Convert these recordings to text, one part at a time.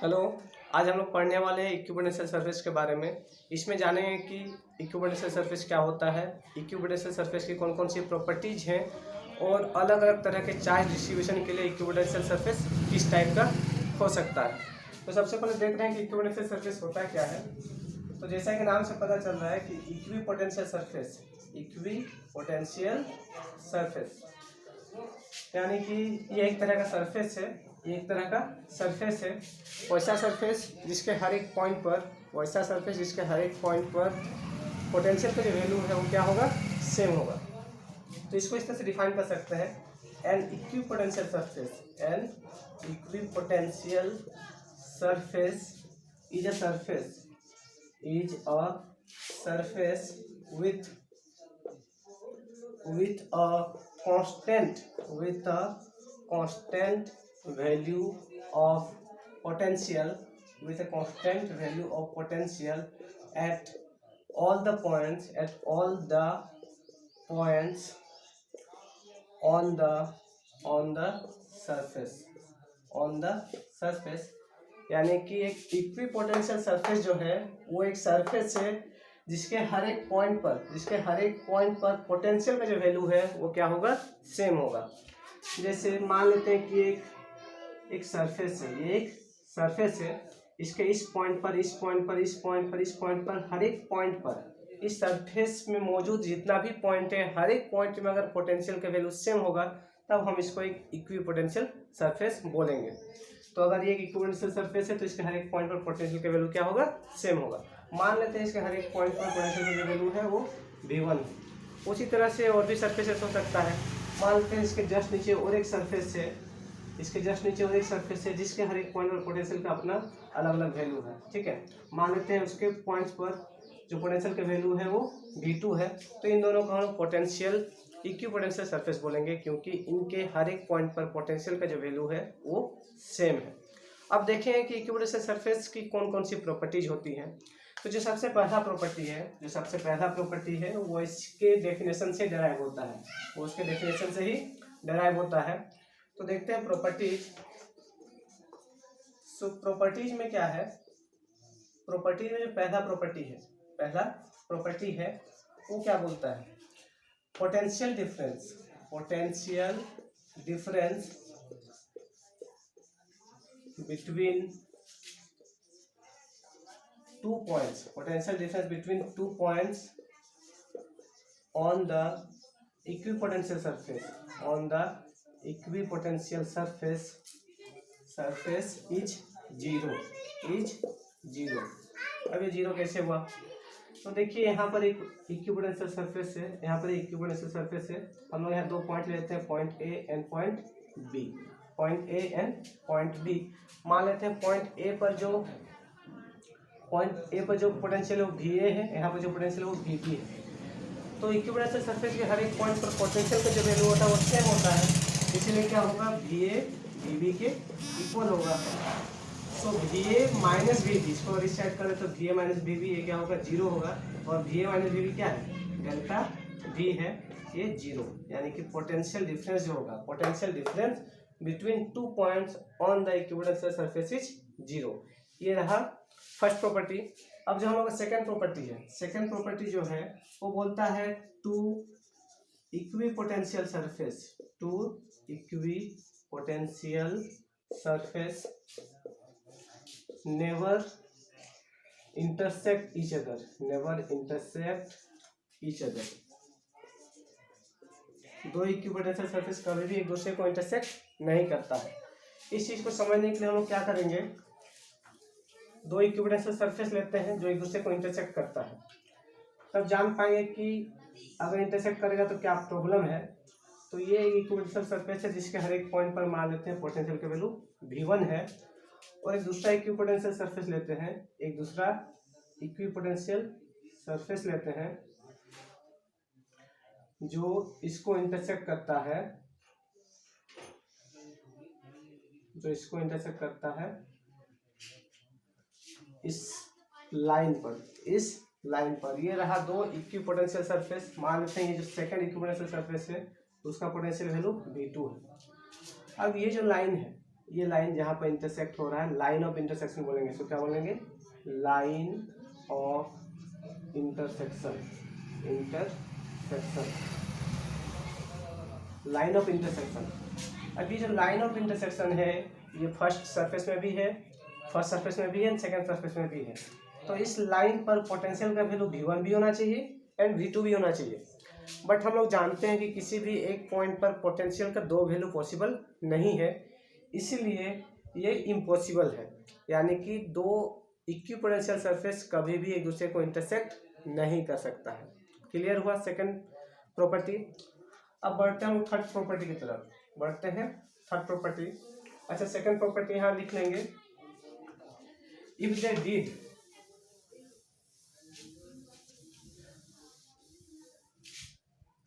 Hello. आज हम लोग पढ़ने वाले हैं इक्विपोटेंशियल सरफेस के बारे में। इसमें जानेंगे कि इक्विपोटेंशियल सरफेस क्या होता है, इक्विपोटेंशियल सरफेस की कौन कौन सी प्रॉपर्टीज हैं और अलग अलग तरह के चार्ज डिस्ट्रीब्यूशन के लिए इक्विपोटेंशियल सरफेस किस टाइप का हो सकता है। तो सबसे पहले देख रहे हैं कि इक्विपोटेंशियल सरफेस होता क्या है। तो जैसा कि नाम से पता चल रहा है कि इक्विपोटेंशियल सरफेस यानी कि ये एक तरह का सरफेस है, ये एक तरह का सरफेस है। वैसा सरफेस जिसके हर एक पॉइंट पर पोटेंशियल का जो वैल्यू है वो क्या होगा, सेम होगा। तो इसको इस तरह से डिफाइन कर सकते हैं, an equipotential surface is a surface with a constant value of potential at all the points on the surface यानी कि एक इक्विपोटेंशियल सरफेस जो है वो एक सरफेस है जिसके हर एक पॉइंट पर पोटेंशियल का जो वैल्यू है वो क्या होगा, सेम होगा। जैसे मान लेते हैं कि एक सरफेस है, ये एक सरफेस है, इसके इस पॉइंट पर हर एक पॉइंट पर इस सरफेस में मौजूद जितना भी पॉइंट है, हर एक पॉइंट में अगर पोटेंशियल का वैल्यू सेम होगा तब हम इसको एक इक्विपोटेंशियल सरफेस बोलेंगे। तो अगर ये इक्विपोटेंशियल सरफेस है तो इसके हर एक पॉइंट पर पोटेंशियल का वैल्यू क्या होगा, सेम होगा। मान लेते हैं इसके हर एक पॉइंट पर पोटेंशियल का जो वैल्यू है वो v1 है। उसी तरह से और भी सरफेसेस हो सकता है। मान लेते हैं इसके जस्ट नीचे और एक सरफेस है, जिसके हर एक पॉइंट पर पोटेंशियल का अपना अलग अलग वैल्यू है, ठीक है। मान लेते हैं उसके पॉइंट्स पर जो पोटेंशियल का वैल्यू है वो v2 है। तो इन दोनों को हम पोटेंशियल इक्विपोटेंशियल सरफेस बोलेंगे क्योंकि इनके हर एक पॉइंट पर पोटेंशियल का जो वैल्यू है वो सेम है। अब देखें कि इक्विपोटेंशियल सरफेस की कौन कौन सी प्रॉपर्टीज होती हैं। तो जो सबसे पहला प्रॉपर्टी है वो इसके डेफिनेशन से डिराइव होता है, तो देखते हैं प्रॉपर्टीज। सो प्रॉपर्टीज में क्या है, प्रॉपर्टीज में जो पहला प्रॉपर्टी है वो क्या बोलता है, potential difference between two points on the equipotential surface is zero. अब ये जीरो कैसे हुआ, तो देखिए यहाँ पर एक इक्विपोटेंशियल सरफेस है, हम लोग यहाँ दो पॉइंट लेते हैं, point A and point B. मान लेते हैं पॉइंट ए पर जो पोटेंशियल है वो VA है, यहाँ पर जो पोटेंशियल है वो VB है। तो इक्विपोटेंशियल सरफेस के हर एक पॉइंट पर पोटेंशियल का जो वैल्यू होता है वो सेम होता है, इसलिए क्या होगा, VA VB के इक्वल होगा। सो VA माइनस VB, इसको रिसेट करें तो VA माइनस VB ये क्या होगा, जीरो होगा। और VA माइनस VB क्या है, डेल्टा V है, ये जीरो। यानी कि पोटेंशियल डिफरेंस जो होगा, potential difference between two points on the equipotential surface is zero. ये रहा फर्स्ट प्रॉपर्टी। अब जो हम लोग का सेकंड प्रॉपर्टी जो है वो बोलता है two equipotential surface never intersect each other. दो इक्विपोटेंशियल सरफेस कभी भी एक दूसरे को इंटरसेक्ट नहीं करता है। इस चीज को समझने के लिए हम लोग क्या करेंगे, दो इक्विपोटेंशियल सरफेस लेते हैं जो एक दूसरे को इंटरसेक्ट करता है, तब जान पाएंगे कि अगर इंटरसेक्ट करेगा तो क्या प्रॉब्लम है। तो ये एक इक्विपोटेंशियल सरफेस है जिसके हर एक पॉइंट पर मान लेते हैं पोटेंशियल का वैल्यू v1 है, और एक दूसरा इक्विपोटेंशियल सरफेस लेते हैं जो इसको इंटरसेक्ट करता है, इस लाइन पर। ये रहा दो इक्विपोटेंशियल सरफेस। मान लेते हैं ये जो सेकंड इक्विपोटेंशियल सरफेस है उसका पोटेंशियल वैल्यू v2 है। अब ये जो लाइन है ये लाइन जहाँ पर इंटरसेक्ट हो रहा है, लाइन ऑफ इंटरसेक्शन बोलेंगे। इसको क्या बोलेंगे? Line of intersection, intersection, line of intersection. अभी जो लाइन ऑफ इंटरसेक्शन है ये फर्स्ट सरफेस में भी है, फर्स्ट सरफेस में भी है, सेकंड सरफेस में भी है। तो इस लाइन पर पोटेंशियल का वैल्यू V1 भी होना चाहिए एंड V2 भी होना चाहिए। बट हम लोग जानते हैं कि किसी भी एक पॉइंट पर पोटेंशियल का दो वैल्यू पॉसिबल नहीं है, इसीलिए ये इम्पॉसिबल है। यानी कि दो इक्विपोटेंशियल सरफेस कभी भी एक दूसरे को इंटरसेक्ट नहीं कर सकता है। क्लियर हुआ सेकंड प्रॉपर्टी। अब बढ़ते हैं हम थर्ड प्रॉपर्टी की तरफ, बढ़ते हैं थर्ड प्रॉपर्टी। अच्छा, सेकंड प्रॉपर्टी यहाँ लिख लेंगे। If they did,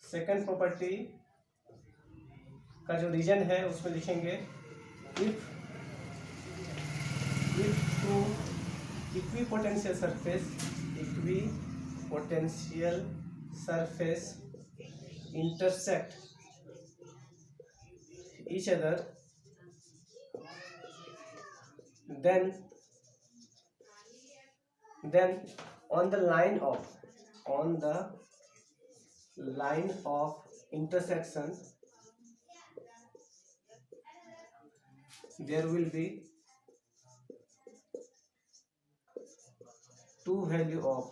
second property का जो रीजन है उसमें लिखेंगे if two equipotential surface intersect each other, then on the line of intersection there will be two value of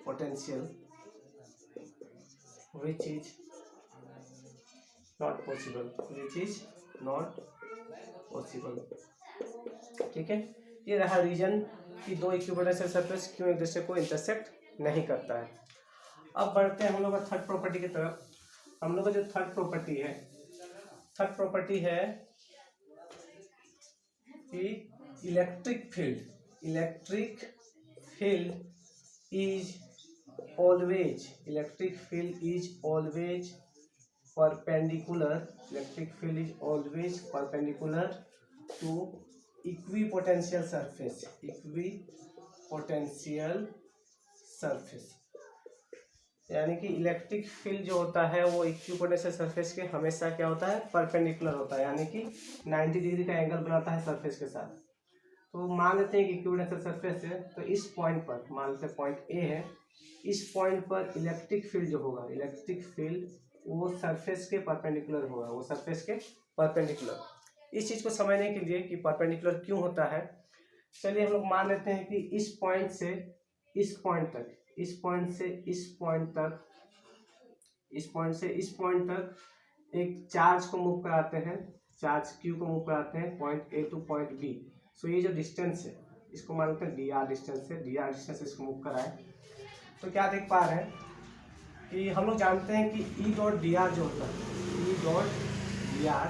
potential which is not possible, ठीक है। ये रहा रीजन कि दो इक्विपोटेंशियल सरफेस क्यों एक दूसरे को इंटरसेक्ट नहीं करता है। अब बढ़ते हैं हम लोग थर्ड प्रॉपर्टी की तरफ। हम लोग का जो थर्ड प्रॉपर्टी है कि electric field is always perpendicular to equipotential surface। यानी कि इलेक्ट्रिक फील्ड जो होता है वो इक्विपोटेंशियल सरफेस के हमेशा क्या होता है? परपेंडिकुलर होता है, यानी कि 90 डिग्री का एंगल बनाता है सरफेस के साथ। तो मान लेते हैं कि इक्विपोटेंशियल सरफेस है, तो इस पॉइंट पर मान लेते हैं पॉइंट ए है, इस पॉइंट पर इलेक्ट्रिक फील्ड जो होगा, इलेक्ट्रिक फील्ड वो सरफेस के परपेंडिकुलर होगा, वो सरफेस के परपेंडिकुलर। इस चीज़ को समझने के लिए कि परपेंडिकुलर क्यों होता है, चलिए हम लोग मान लेते हैं कि इस पॉइंट से इस पॉइंट तक, इस पॉइंट से इस पॉइंट तक, इस पॉइंट से इस पॉइंट तक एक चार्ज को मूव कराते हैं, चार्ज क्यू को मूव कराते हैं point A to point B. So ये जो डिस्टेंस है इसको मान लेते हैं dr डिस्टेंस है, dr डिस्टेंस इसको मूव कराए तो क्या देख पा रहे हैं कि हम लोग जानते हैं कि E डॉट डी आर जो होता है, E dot D R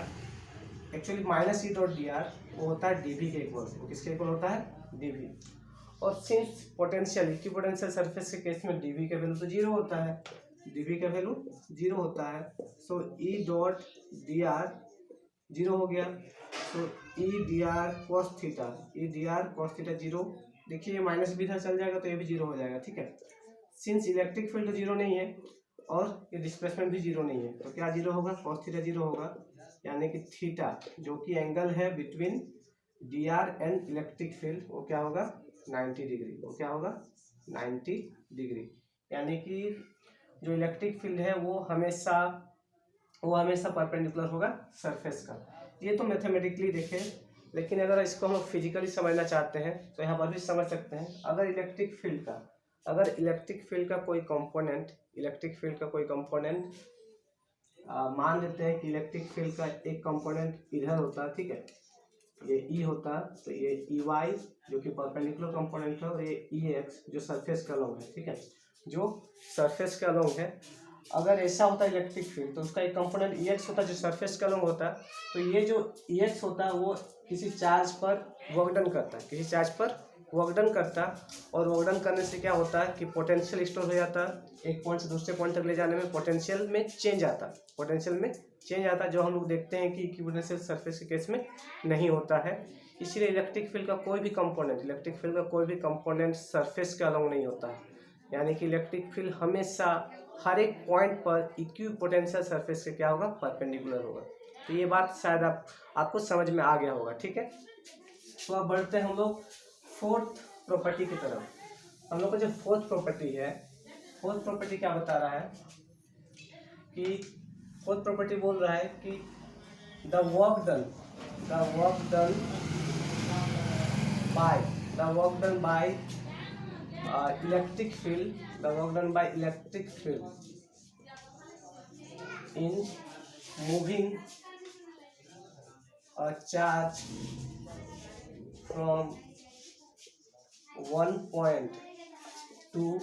actually minus E dot D R वो होता है dv के इक्वल। वो किसके इक्वल होता है? dv। और सिंस पोटेंशियल इक्विपोटेंशियल सरफेस के केस में dv का वैल्यू तो जीरो होता है, dv का वैल्यू जीरो होता है। सो E dot D R zero हो गया। तो E D R cos theta, E D R cos theta zero. देखिए ये माइनस भी इधर चल जाएगा तो ये भी जीरो हो जाएगा, ठीक है। सिंस इलेक्ट्रिक फील्ड जीरो नहीं है और ये डिस्प्लेसमेंट भी जीरो नहीं है, तो क्या जीरो होगा? कॉस थीटा जीरो होगा। यानी कि थीटा जो कि एंगल है between D R and electric field वो क्या होगा? 90 डिग्री। वो क्या होगा? 90 डिग्री। यानी कि जो इलेक्ट्रिक फील्ड है वो हमेशा परपेंडिकुलर होगा सरफेस का। ये तो मैथमेटिकली देखें, लेकिन अगर इसको हम फिजिकली समझना चाहते हैं तो यहाँ पर भी समझ सकते हैं। अगर इलेक्ट्रिक फील्ड का कोई कंपोनेंट मान लेते हैं कि इलेक्ट्रिक फील्ड का एक कंपोनेंट इधर होता है, ठीक है, ये E होता, तो ये EY जो कि परपेंडिकुलर कंपोनेंट है और ये EX जो सरफेस का लॉन्ग है, ठीक है, जो सरफेस का लॉन्ग है। अगर ऐसा होता है इलेक्ट्रिक फील्ड तो उसका एक कंपोनेंट EX होता है जो सरफेस का लॉन्ग होता है। तो ये जो EX होता है वो किसी चार्ज पर वर्क डन करता है, और वर्क डन करने से क्या होता है कि पोटेंशियल स्टोर हो जाता है। एक पॉइंट से दूसरे पॉइंट तक ले जाने में पोटेंशियल में चेंज आता है, जो हम लोग देखते हैं कि इक्विपोटेंशियल सरफेस के केस में नहीं होता है। इसलिए इलेक्ट्रिक फील्ड का कोई भी कंपोनेंट सरफेस के अलॉन्ग नहीं होता है। यानी कि इलेक्ट्रिक फील्ड हमेशा हर एक पॉइंट पर इक्विपोटेंशियल सरफेस के क्या होगा? परपेंडिकुलर होगा। तो ये बात शायद आपको समझ में आ गया होगा, ठीक है। तो अब बढ़ते हैं हम लोग फोर्थ प्रॉपर्टी की तरफ। हम लोग का जो फोर्थ प्रॉपर्टी है, फोर्थ प्रॉपर्टी क्या बता रहा है कि फोर्थ प्रॉपर्टी बोल रहा है कि the work done by electric field in moving a charge from one point to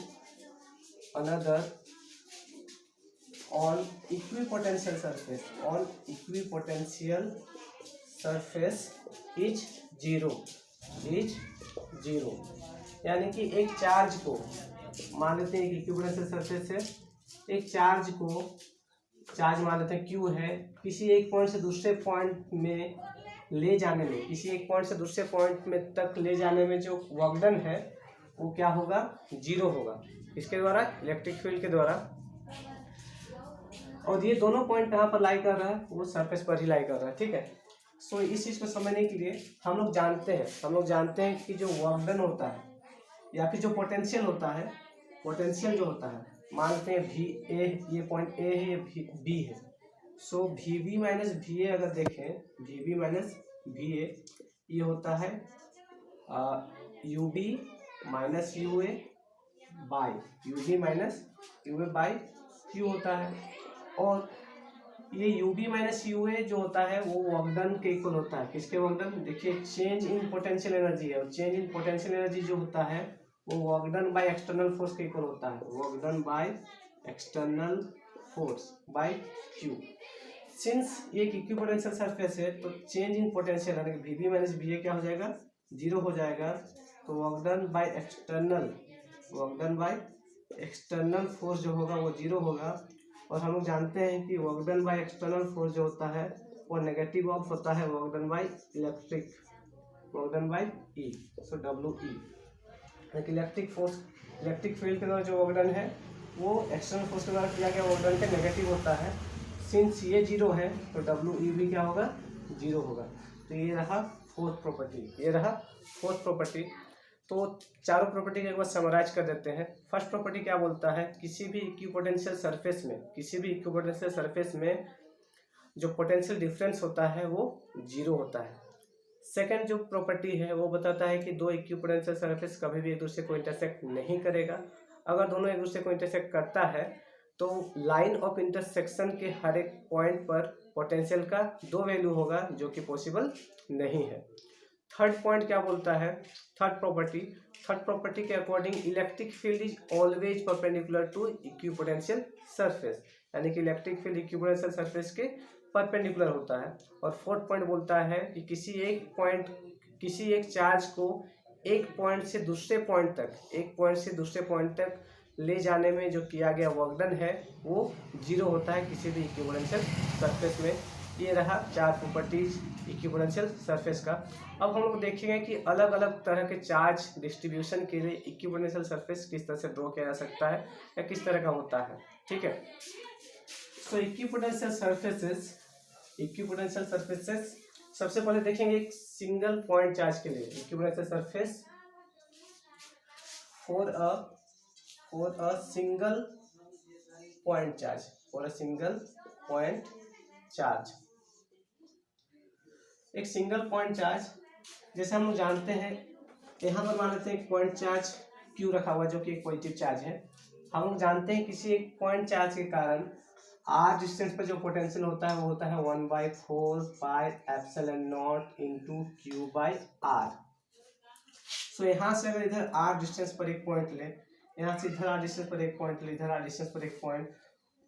another on equipotential surface is zero यानी कि एक चार्ज को मान लेते हैं, एक इक्विपोटेंशियल सरफेस है, एक चार्ज मान लेते हैं Q है, किसी एक पॉइंट से दूसरे पॉइंट में ले जाने में, किसी एक पॉइंट से दूसरे पॉइंट में तक ले जाने में जो वर्क डन है वो क्या होगा, जीरो होगा। इसके द्वारा, इलेक्ट्रिक फील्ड के द्वारा। और ये दोनों पॉइंट कहाँ पर लाई कर रहा है, वो सरफेस पर ही लाई कर रहा है, ठीक है। सो इस चीज़ को समझने के लिए हम लोग जानते हैं कि जो वर्क डन होता है या फिर जो पोटेंशियल होता है, पोटेंशियल जो होता है, मानते हैं वी ए, ये पॉइंट ए है, ये बी है। So V B minus V A अगर देखें, V B minus V A ये होता है U B minus U A by Q होता है। और ये U B minus U A जो होता है वो वर्क डन के इक्वल होता है। किसके वर्क डन, देखिए चेंज इन पोटेंशियल एनर्जी है, और चेंज इन पोटेंशियल एनर्जी जो होता है वो work done by external force के इक्वल होता है, work done by external force by Q. Since ये एक इक्विपोटेंशियल सरफेस है तो चेंज इन पोटेंशियल यानी कि V B minus V A क्या हो जाएगा, जीरो हो जाएगा। तो work done by external force जो होगा वो जीरो होगा। और हम लोग जानते हैं कि work done by external force जो होता है वो नेगेटिव ऑफ होता है वर्क डन बाय ई, so W E. Electric field के द्वारा जो वर्क डन है वो एक्सटर्नल फोर्स के द्वारा किया गया वर्क डन का नेगेटिव होता है। सिंस ये जीरो है तो डब्ल्यू ई भी क्या होगा, जीरो होगा। तो ये रहा फोर्थ प्रॉपर्टी। तो चारों प्रॉपर्टी को एक बार समराइज कर देते हैं। फर्स्ट प्रॉपर्टी क्या बोलता है, किसी भी इक्विपोटेंशियल सरफेस में जो पोटेंशियल डिफरेंस होता है वो जीरो होता है। सेकंड जो प्रॉपर्टी है वो बताता है कि दो इक्विपोटेंशियल सरफेस कभी भी एक दूसरे को इंटरसेक्ट नहीं करेगा। अगर दोनों एक दूसरे को इंटरसेक्ट करता है तो लाइन ऑफ इंटरसेक्शन के हर एक पॉइंट पर पोटेंशियल का दो वैल्यू होगा जो कि पॉसिबल नहीं है। थर्ड पॉइंट क्या बोलता है, थर्ड प्रॉपर्टी के according electric field is always perpendicular to equipotential surface, यानी कि इलेक्ट्रिक फील्ड इक्विपोटेंशियल सरफेस के परपेंडिकुलर होता है। और फोर्थ पॉइंट बोलता है कि किसी एक चार्ज को एक पॉइंट से दूसरे पॉइंट तक ले जाने में जो किया गया वर्क डन है वो जीरो होता है किसी भी इक्विपोटेंशियल सरफेस में। ये रहा चार प्रॉपर्टीज इक्विपोटेंशियल सरफेस का। अब हम लोग देखेंगे कि अलग अलग तरह के चार्ज डिस्ट्रीब्यूशन के लिए इक्विपोटेंशियल सरफेस किस तरह से ड्रॉ किया जा सकता है या किस तरह का होता है, ठीक है। सो इक्विपोटेंशियल सरफेसेस सबसे पहले देखेंगे एक सिंगल पॉइंट चार्ज के लिए equipotential surface for a single point charge. एक सिंगल पॉइंट चार्ज जैसे हम लोग जानते हैं, यहाँ पर मान लेते हैं एक पॉइंट चार्ज Q रखा हुआ जो कि एक पॉजिटिव चार्ज है। हम लोग जानते हैं किसी एक पॉइंट चार्ज के कारण r डिस्टेंस पर जो पोटेंशियल होता है वो होता है 1/4 pi epsilon not into Q/r। सो यहाँ से अगर इधर r डिस्टेंस पर एक पॉइंट ले, यहाँ से इधर r डिस्टेंस पर एक पॉइंट ले, इधर r डिस्टेंस पर एक पॉइंट,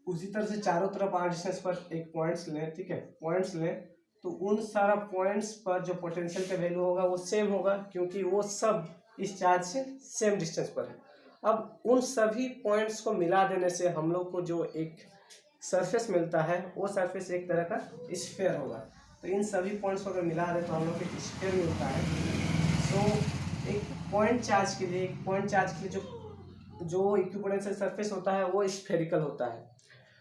उसी तरह से चारों तरफ r डिस्टेंस पर एक पॉइंट्स लें, ठीक है, पॉइंट्स लें, तो उन सारा पॉइंट्स पर जो पोटेंशियल का वैल्यू होगा वो सेम होगा क्योंकि वो सब इस चार्ज से सेम डिस्टेंस पर है। अब उन सभी पॉइंट्स को मिला देने से हम लोग को जो एक सरफेस मिलता है वो सरफेस एक तरह का स्फीयर होगा। तो इन सभी पॉइंट्स को अगर मिला दें तो हम लोग को एक स्फीयर मिलता है। तो एक पॉइंट चार्ज के लिए जो इक्विपोटेंशियल सरफेस होता है वो स्फेरिकल होता है।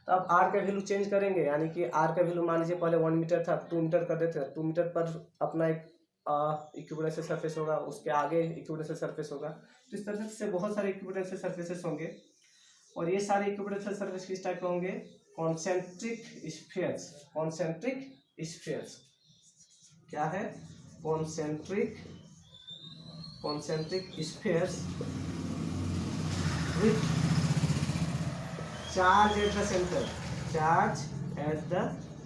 तो अब आर का वैल्यू चेंज करेंगे, यानी कि आर का वैल्यू मान लीजिए पहले 1 मीटर था, 2 मीटर कर देते हैं, 2 मीटर पर अपना एक इक्विपोटेंशियल सरफेस होगा, उसके आगे इक्विपोटेंशियल सरफेस होगा। तो इस तरह से बहुत सारे इक्विपोटेंशियल सरफेसेस होंगे, और ये सारे इक्विपोटेंशियल सरफेस किस टाइप के होंगे? Concentric spheres. कॉन्सेंट्रिक स्फीयर्स क्या है? Concentric spheres with charge at the centre. Charge at the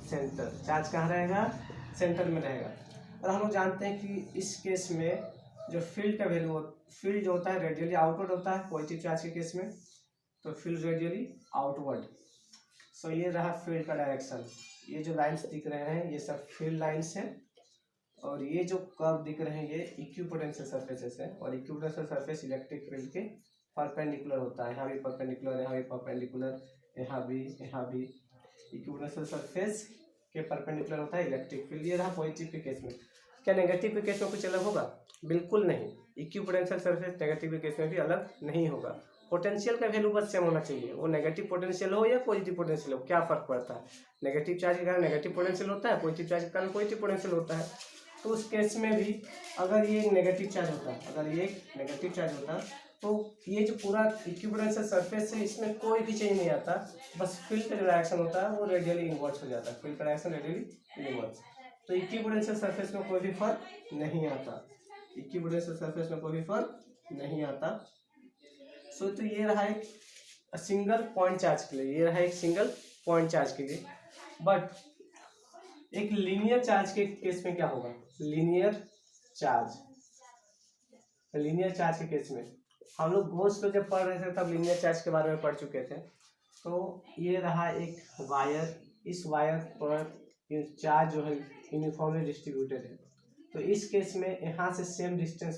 centre, charge कहाँ रहेगा? सेंटर में रहेगा। और हम लोग जानते हैं कि इस केस में जो फील्ड का वैल्यू, फील्ड जो होता है रेडियली आउटवर्ड होता है पॉजिटिव चार्ज के केस में, तो फील्ड रेडियली आउटवर्ड। सो ये रहा फील्ड का डायरेक्शन। ये जो लाइंस दिख रहे हैं ये सब फील्ड लाइंस हैं, और ये जो कर्व दिख रहे हैं ये इक्विपोटेंशियल सरफेसेस है, और इक्विपोटेंशियल सरफेस इलेक्ट्रिक फील्ड के परपेंडिकुलर होता है। यहाँ भी परपेंडिकुलर, यहाँ भी परपेंडिकुलर, यहाँ भी इक्विपोटेंशियल सरफेस के परपेंडिकुलर होता है इलेक्ट्रिक फील्ड। ये रहा पॉजिटिव के केस में। क्या नेगेटिव के केस में कुछ अलग होगा? बिल्कुल नहीं। इक्विपोटेंशियल सरफेस नेगेटिव के केस में भी अलग नहीं होगा। पोटेंशियल का वैल्यू बस सेम होना चाहिए, वो नेगेटिव पोटेंशियल हो या पॉजिटिव पोटेंशियल हो, क्या फर्क पड़ता है? नेगेटिव चार्ज के कारण नेगेटिव पोटेंशियल होता है, पॉजिटिव चार्ज के कारण पॉजिटिव पोटेंशियल होता है। तो उस केस में भी अगर ये एक नेगेटिव चार्ज होता, तो ये जो पूरा इक्विपोटेंशियल सरफेस है इसमें कोई भी चेंज नहीं आता, बस फील्ड का जो डायरेक्शन होता है वो रेडियली इनवर्स हो जाता है। फील्ड का डायरेक्शन रेडियली इनवर्स। तो इक्विपोटेंशियल सरफेस में कोई भी फर्क नहीं आता। इक्विपोटेंशियल सरफेस में कोई भी फर्क नहीं आता। सो तो ये रहा एक सिंगल पॉइंट चार्ज के लिए, ये रहा एक सिंगल पॉइंट चार्ज के लिए। बट एक लीनियर चार्ज के केस में क्या होगा? लीनियर चार्ज के केस में हम लोग गोल्स को जब पढ़ रहे थे तब लीनियर चार्ज के बारे में पढ़ चुके थे। तो ये रहा एक वायर, इस वायर पर चार्ज जो है यूनिफॉर्मली डिस्ट्रीब्यूटेड है। तो इस केस में यहाँ से सेम डिस्टेंस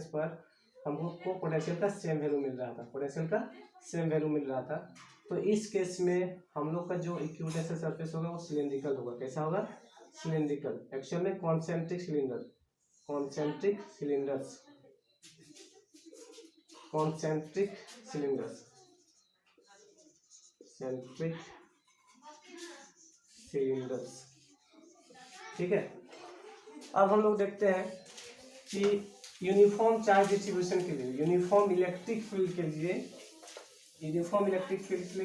पर हम लोग को पोटेंशियल का सेम वैल्यू मिल रहा था। तो इस केस में हम लोग का जो इक्विपोटेंशियल सरफेस होगा वो सिलेंड्रिकल होगा। कैसा होगा? सिलेंड्रिकल। एक्चुअल में कॉन्सेंट्रिक सिलेंडर्स, ठीक है। अब हम लोग देखते हैं कि यूनिफॉर्म चार्ज डिस्ट्रीब्यूशन के लिए, यूनिफॉर्म इलेक्ट्रिक फील्ड के लिए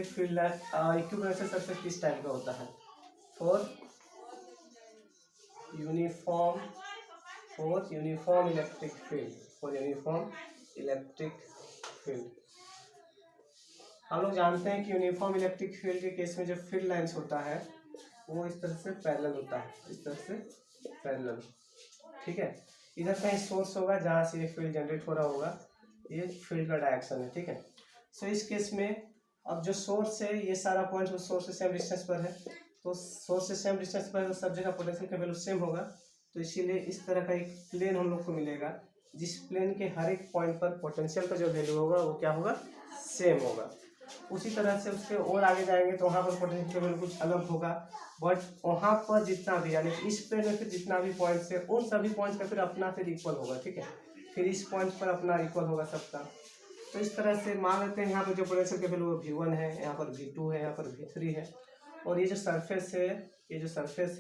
फील्ड इक्विपोटेंशियल सरफेस किस टाइप का होता है? फॉर यूनिफॉर्म इलेक्ट्रिक फील्ड हम लोग जानते हैं कि यूनिफॉर्म इलेक्ट्रिक फील्ड के केस में जो फील्ड लाइंस होता है वो इस तरह से पैरेलल होता है, ठीक है। इधर कहीं सोर्स होगा जहाँ से ये फील्ड जनरेट हो रहा होगा, ये फील्ड का डायरेक्शन है, ठीक है। सो इस केस में अब जो सोर्स है ये सारा पॉइंट उस सोर्स से सेम डिस्टेंस पर है, तो सोर्स से सेम डिस्टेंस पर तो सब जगह पोटेंशियल का वैल्यू सेम होगा। तो इसीलिए इस तरह का एक प्लेन हम लोग को मिलेगा, जिस प्लेन के हर एक पॉइंट पर पोटेंशियल का जो वैल्यू होगा वो क्या होगा? सेम होगा। उसी तरह से उसके और आगे जाएंगे तो वहाँ पर पोटेंशियल का वैल्यू कुछ अलग होगा, बट वहाँ पर जितना भी, यानी इस प्लेन में फिर जितना भी पॉइंट्स है उन सभी पॉइंट्स का फिर अपना फिर इक्वल होगा, ठीक है। फिर इस पॉइंट पर अपना इक्वल होगा सबका। तो इस तरह से मान लेते हैं यहाँ पर जो पोटेंशियल का वैल्यू V1 है, यहाँ पर V2 है, यहाँ पर V3 है, और ये जो सरफेस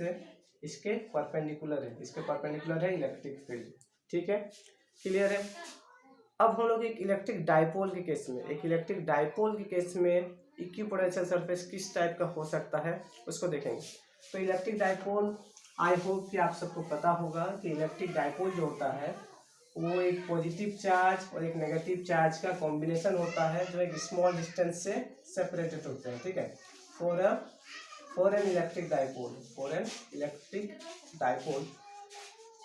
है इसके परपेंडिकुलर है इलेक्ट्रिक फील्ड, ठीक है। क्लियर है। अब हम लोग एक इलेक्ट्रिक डाइपोल के केस में इक्विपोटेंशियल सरफेस किस टाइप का हो सकता है उसको देखेंगे। तो इलेक्ट्रिक डाइपोल, आई होप कि आप सबको पता होगा कि इलेक्ट्रिक डाइपोल जो होता है वो एक पॉजिटिव चार्ज और एक नेगेटिव चार्ज का कॉम्बिनेशन होता है, जो एक स्मॉल डिस्टेंस से सेपरेटेड होते हैं, ठीक है। For an electric dipole.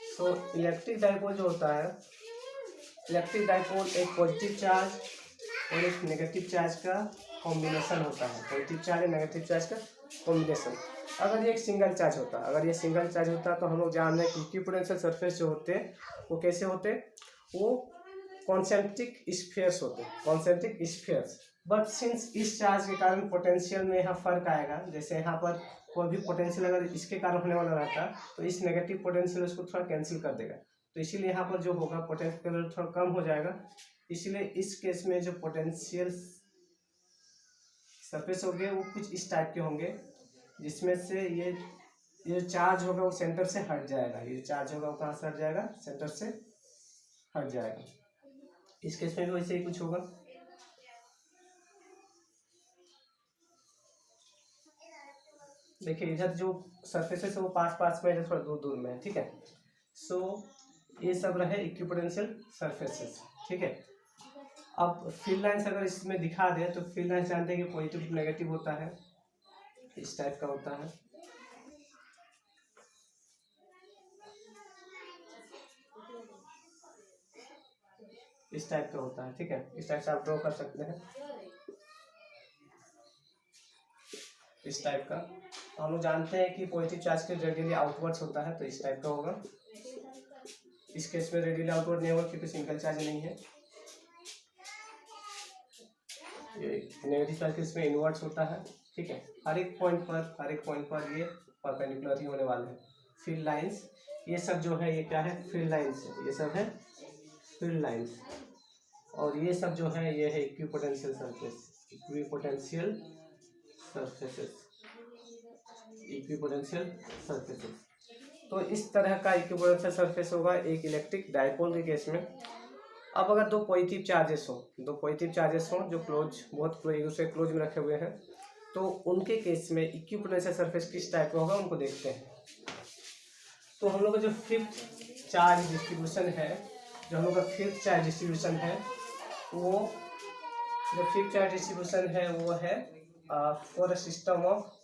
So electric dipole जो होता है, इलेक्ट्रिक डाइपोल एक पॉजिटिव चार्ज और एक नेगेटिव चार्ज का कॉम्बिनेशन होता है, अगर ये एक सिंगल चार्ज होता, तो हम लोग जान रहे हैं कि इक्विपोटेंशियल सरफेस जो होते हैं वो कैसे होते हैं? वो कॉन्सेंट्रिक स्फीयर्स। बट सिंस इस चार्ज के कारण पोटेंशियल में यहाँ फर्क आएगा, जैसे यहाँ पर कोई भी पोटेंशियल अगर इसके कारण होने वाला रहता तो इस नेगेटिव पोटेंशियल उसको थोड़ा कैंसिल कर देगा, तो इसीलिए यहाँ पर जो होगा पोटेंशियल थोड़ा कम हो जाएगा। इसलिए इस केस में जो पोटेंशियल सरफेस होंगे वो कुछ इस टाइप के होंगे, जिसमें से ये चार्ज होगा वो सेंटर से हट जाएगा, ये चार्ज होगा वो कहाँ से हट जाएगा, सेंटर से हट जाएगा। इस केस में भी वैसे ही कुछ होगा। देखिए इधर जो सरफेसेस है वो पास पास में है, थोड़ा दूर दूर में है, ठीक है। सो ये सब रहे इक्विपोटेंशियल सरफेसेस, ठीक है। अब फील्ड लाइंस अगर इसमें दिखा दे तो फील्ड लाइंस जानते हैं कि पॉजिटिव नेगेटिव होता है, इस टाइप का होता है। इस टाइप का होता है, ठीक है। इस टाइप से आप ड्रॉ कर सकते हैं, इस टाइप का। तो हम लोग जानते हैं कि पॉजिटिव चार्ज के रेडियली आउटवर्ड्स होता है, तो इस टाइप का होगा। इस केस में रेडियली आउटवर्ड नहीं होगा क्योंकि सिंगल चार्ज नहीं है। ये नेगेटिव चार्ज के इसमें इनवर्ट्स होता है, ठीक है। हर एक पॉइंट पर ये परपेंडिकुलर ही होने वाले हैं। फील्ड लाइंस ये सब जो है ये क्या है, फील्ड लाइंस है, ये सब है फील्ड लाइंस। और ये सब जो है ये है equipotential surface, equipotential surfaces, equipotential surfaces. तो इस तरह का इक्विपोटेंशियल सरफेस होगा एक इलेक्ट्रिक डायपोल के केस में। अब अगर दो पॉजिटिव चार्जेस हो जो क्लोज, बहुत एक दूसरे क्लोज में रखे हुए हैं, तो उनके केस में इक्विपोटेंशियल सरफेस किस टाइप का होगा उनको देखते हैं। तो हम लोग का जो फिफ्थ चार्ज डिस्ट्रीब्यूशन है, वो है for a system of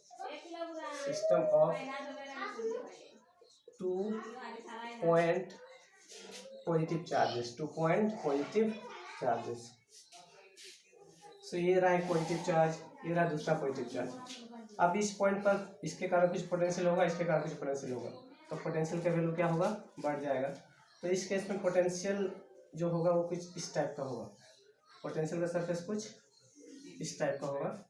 2 point positive charges, 2 point positive charges. So ये रहा एक पॉजिटिव चार्ज, ये रहा दूसरा पॉजिटिव चार्ज। अब इस पॉइंट पर इसके कारण कुछ पोटेंशियल होगा, इसके कारण कुछ पोटेंशियल होगा, तो पोटेंशियल का वैल्यू क्या होगा, बढ़ जाएगा। तो इस केस में पोटेंशियल जो होगा वो कुछ इस टाइप का होगा, पोटेंशियल का सरफेस कुछ इस टाइप का होगा।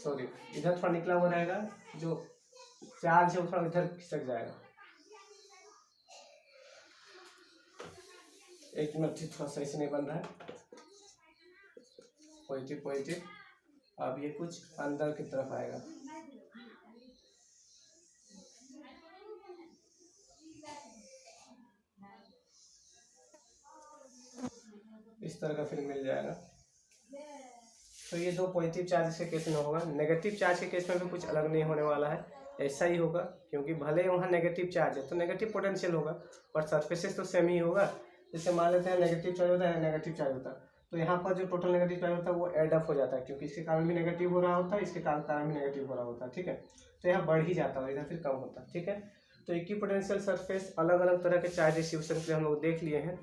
सॉरी, इधर थोड़ा निकला हुआ रहेगा, जो चार्ज है वो थोड़ा इधर खिसक जाएगा। एक मिनट, थोड़ा सही से नहीं बन रहा है। पॉजिटिव, अब ये कुछ अंदर की तरफ आएगा, इस तरह का फिर मिल जाएगा। तो ये दो पॉजिटिव चार्ज के केस में होगा। नेगेटिव चार्ज के केस में भी कुछ अलग नहीं होने वाला है, ऐसा ही होगा, क्योंकि भले वहाँ नेगेटिव चार्ज है तो नेगेटिव पोटेंशियल होगा, पर सरफेसेस तो सेम ही होगा। जैसे मान लेते हैं नेगेटिव चार्ज होता है, नेगेटिव चार्ज होता है, तो यहाँ पर जो टोटल नेगेटिव चार्ज होता है वो एड अप हो जाता है, क्योंकि इसके कारण भी नेगेटिव हो रहा होता है, इसके कारण भी नेगेटिव हो रहा होता है, ठीक है। तो यहाँ बढ़ ही जाता है, इधर फिर कम होता है, ठीक है। तो इक्विपोटेंशियल सरफेस अलग अलग तरह के चार्ज डिस्ट्रीब्यूशन के हम लोग देख लिए हैं।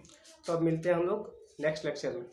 तो अब मिलते हैं हम लोग नेक्स्ट लेक्चर में।